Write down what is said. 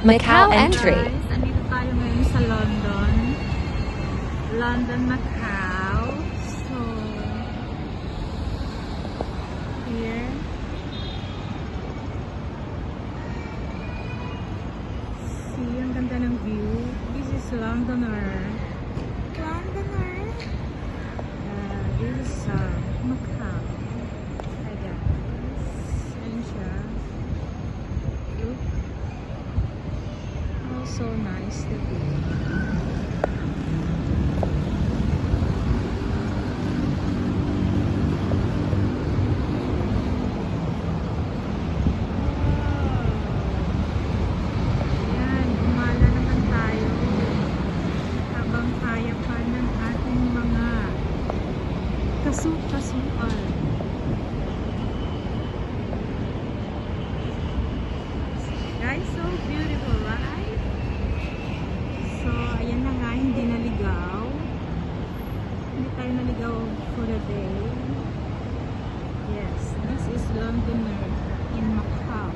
Macau entry. Guys, andito tayo ngayon sa London. London, Macau. So, here. See, ang ganda ng view. This is Londoner. Londoner. This is Macau. Hi guys. Ayan siya. Look. Oh, so nice the view. Ayan, gumala naman tayo habang kaya pa ng ating mga kasukasuan. Guys, so beautiful, right? So, ayan na nga, hindi naligaw. Hindi tayo naligaw for a day. Yes, this is Londoner in Macau.